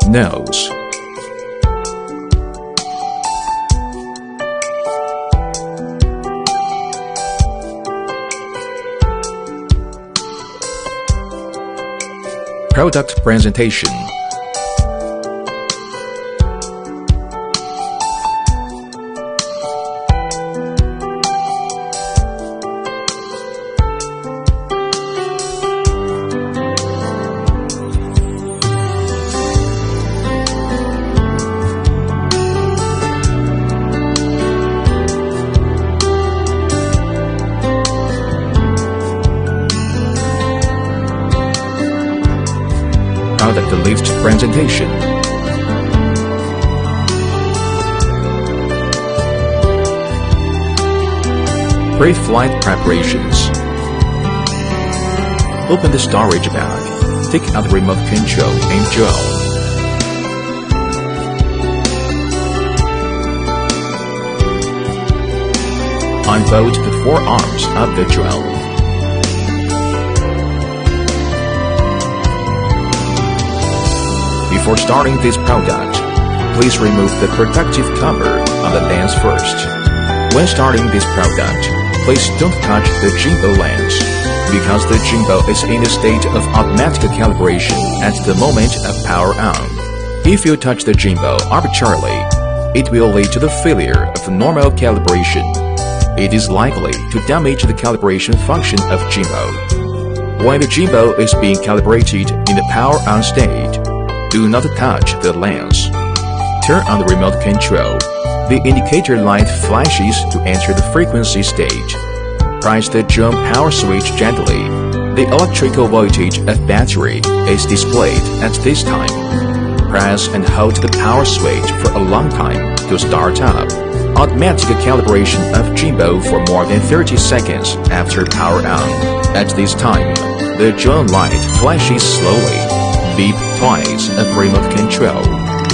Nose. Product presentation. Product list presentation. Pre-flight preparations. Open the storage bag. Take out the remote control and drone. Unfold the four arms of the drone. Before starting this product, please remove the protective cover on the lens first. When starting this product, please don't touch the gimbal lens, because the gimbal is in a state of automatic calibration at the moment of power on. If you touch the gimbal arbitrarily, it will lead to the failure of normal calibration. It is likely to damage the calibration function of gimbal. When the gimbal is being calibrated in the power on state, do not touch the lens. Turn on the remote control. The indicator light flashes to enter the frequency stage. Press the drone power switch gently. The electrical voltage of battery is displayed at this time. Press and hold the power switch for a long time to start up. Automatic calibration of gimbal for more than 30 seconds after power on. At this time, the drone light flashes slowly. Beep twice of remote control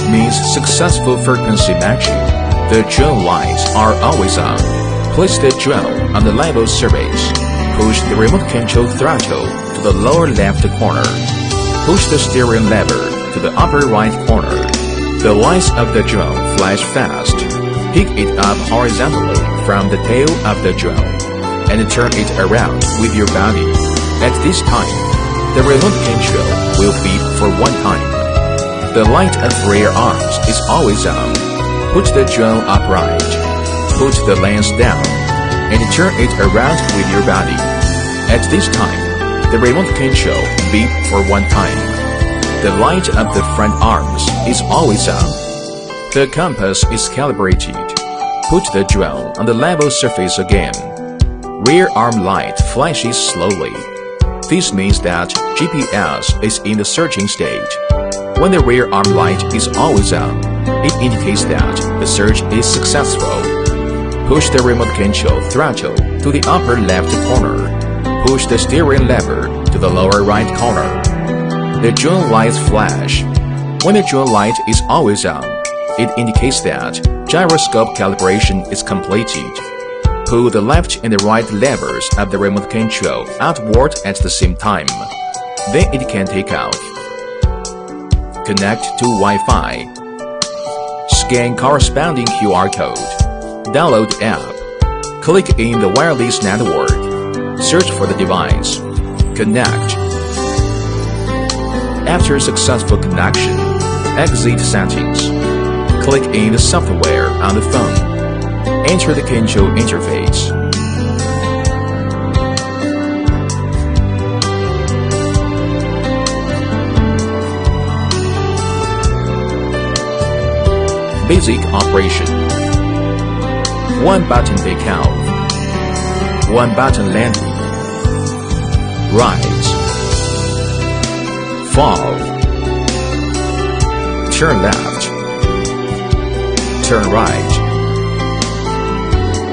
means successful frequency matching. The drone lights are always on. Place the drone on the level surface. Push the remote control throttle to the lower left corner. Push the steering lever to the upper right corner. The lights of the drone flash fast. Pick it up horizontally from the tail of the drone and turn it around with your body. At this time, the remote control will beep for one time. The light of rear arms is always on. Put the drone upright. Put the lens down and turn it around with your body. At this time, the remote control beep for one time. The light of the front arms is always on. The compass is calibrated. Put the drone on the level surface again. Rear arm light flashes slowly. This means that GPS is in the searching state. When the rear arm light is always on, it indicates that the search is successful. Push the remote control throttle to the upper left corner. Push the steering lever to the lower right corner. The drone lights flash. When the drone light is always on, it indicates that gyroscope calibration is completed. Pull the left and the right levers of the remote control outward at the same time. Then it can take off. Connect to Wi-Fi. Scan corresponding QR code. Download the app. Click in the wireless network. Search for the device. Connect. After successful connection, exit settings. Click in the software on the phone. Enter the control interface. Basic operation. 1 button takeoff. 1 button landing. Right. Fall. Turn left. Turn right.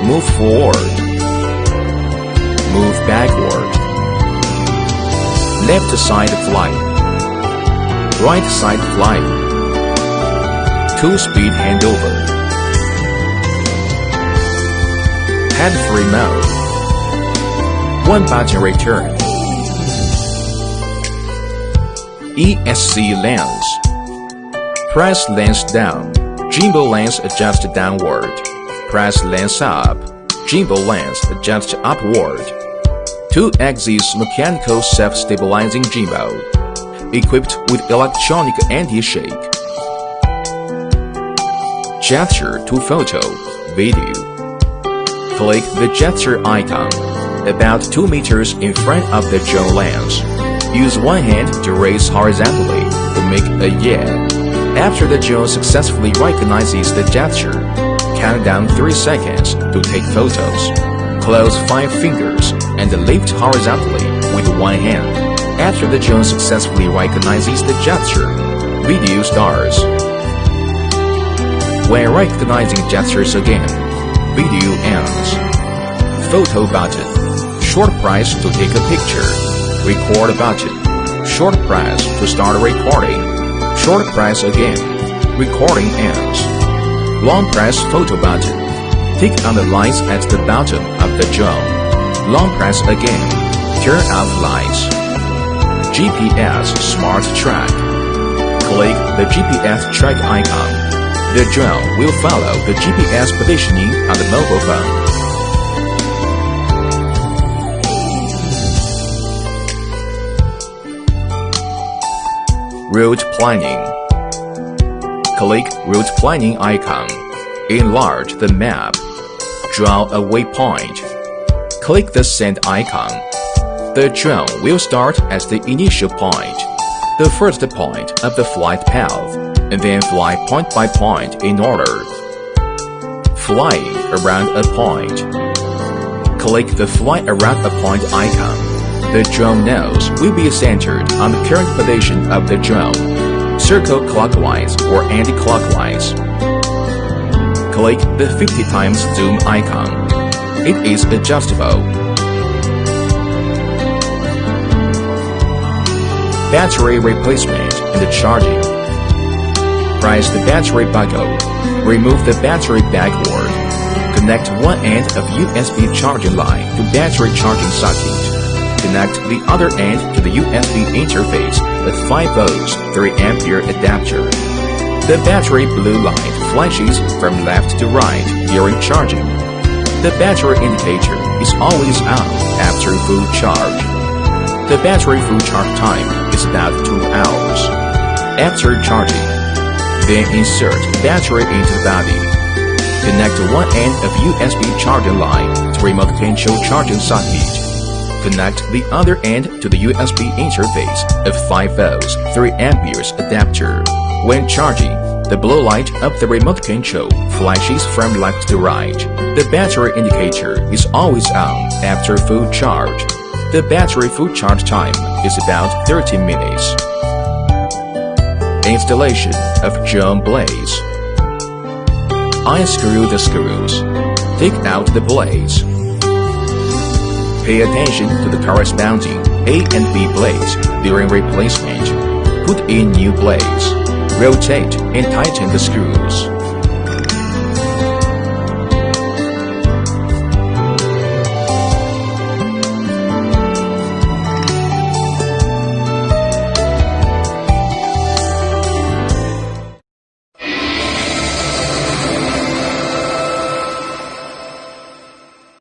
Move forward. Move backward. Left side flying. Right side flying. 2-speed handover. Hand-free mode. 1 button return. ESC lens. Press lens down. Gimbal lens adjust downward. Press lens up. Gimbal lens adjust upward. 2-axis mechanical self-stabilizing gimbal, equipped with electronic anti-shake. Gesture to photo, video. Click the gesture icon about 2 meters in front of the drone lens. Use one hand to raise horizontally to make a yeah. After the drone successfully recognizes the gesture, count down 3 seconds to take photos. Close 5 fingers and lift horizontally with one hand. After the drone successfully recognizes the gesture, video starts. When recognizing gestures again, video ends. Photo button. Short press to take a picture. Record button. Short press to start recording. Short press again. Recording ends. Long press photo button. Tick on the lights at the bottom of the drone. Long press again. Turn off lights. GPS Smart Track. Click the GPS track icon. The drone will follow the GPS positioning on the mobile phone. Route planning. Click Route planning icon. Enlarge the map. Draw a waypoint. Click the send icon. The drone will start at the initial point, the first point of the flight path, and then fly point by point in order. Flying around a point. Click the Fly around a point icon. The drone nose will be centered on the current position of the drone. Circle clockwise or anti-clockwise. Click the 50 times zoom icon. It is adjustable. Battery replacement and charging. Press the battery buckle. Remove the battery backward. Connect one end of USB charging line to battery charging socket. Connect the other end to the USB interface with 5 volts 3 ampere adapter. The battery blue light flashes from left to right during charging. The battery indicator is always on after full charge. The battery full charge time is about 2 hours. After charging, then insert battery into the body. Connect one end of USB charging line to remote control charging socket. Connect the other end to the USB interface of 5 volts 3 amperes adapter. When charging, the blue light of the remote control flashes from left to right. The battery indicator is always on after full charge. The battery full charge time is about 30 minutes. Installation of drone blades. Unscrew the screws. Take out the blades. Pay attention to the corresponding A and B blades during replacement. Put in new blades. Rotate and tighten the screws.